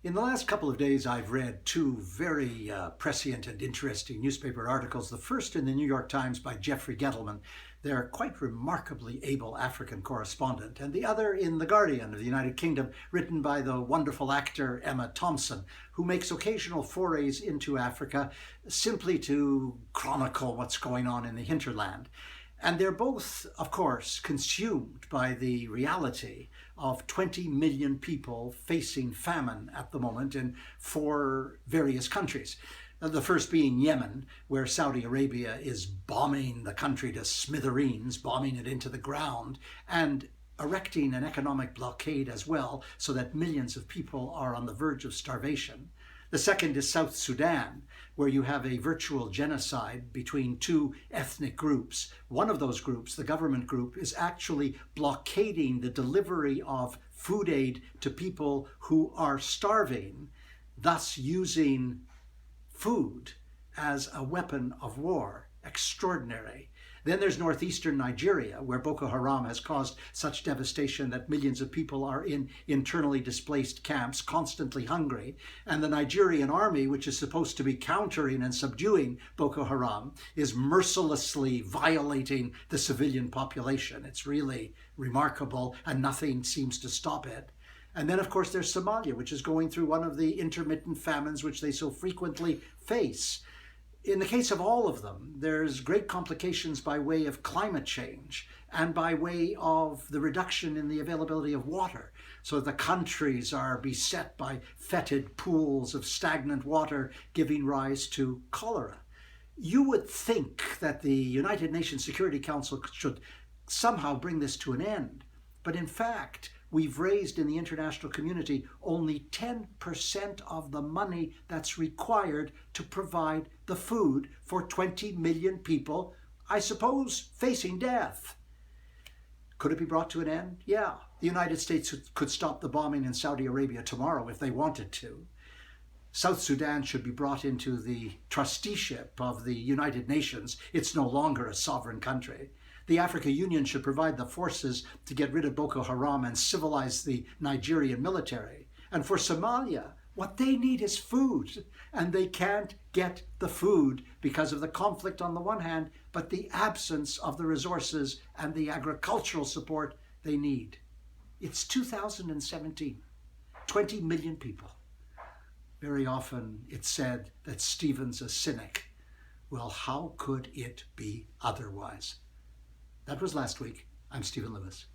In the last couple of days, I've read two very prescient and interesting newspaper articles. The first in the New York Times by Jeffrey Gettleman, their quite remarkably able African correspondent, and the other in The Guardian of the United Kingdom, written by the wonderful actor Emma Thompson, who makes occasional forays into Africa simply to chronicle what's going on in the hinterland. And they're both, of course, consumed by the reality of 20 million people facing famine at the moment in four various countries. The first being Yemen, where Saudi Arabia is bombing the country to smithereens, bombing it into the ground, and erecting an economic blockade as well, so that millions of people are on the verge of starvation. The second is South Sudan, where you have a virtual genocide between two ethnic groups. One of those groups, the government group, is actually blockading the delivery of food aid to people who are starving, thus using food as a weapon of war. Extraordinary. Then there's northeastern Nigeria, where Boko Haram has caused such devastation that millions of people are in internally displaced camps, constantly hungry. And the Nigerian army, which is supposed to be countering and subduing Boko Haram, is mercilessly violating the civilian population. It's really remarkable, and nothing seems to stop it. And then, of course, there's Somalia, which is going through one of the intermittent famines which they so frequently face. In the case of all of them, there's great complications by way of climate change and by way of the reduction in the availability of water. So the countries are beset by fetid pools of stagnant water, giving rise to cholera. You would think that the United Nations Security Council should somehow bring this to an end. But in fact, we've raised in the international community only 10% of the money that's required to provide the food for 20 million people, I suppose, facing death. Could it be brought to an end? Yeah. The United States could stop the bombing in Saudi Arabia tomorrow if they wanted to. South Sudan should be brought into the trusteeship of the United Nations. It's no longer a sovereign country. The African Union should provide the forces to get rid of Boko Haram and civilize the Nigerian military. And for Somalia, what they need is food. And they can't get the food because of the conflict on the one hand, but the absence of the resources and the agricultural support they need. It's 2017, 20 million people. Very often it's said that Stephen's a cynic. Well, how could it be otherwise? That was last week. I'm Stephen Lewis.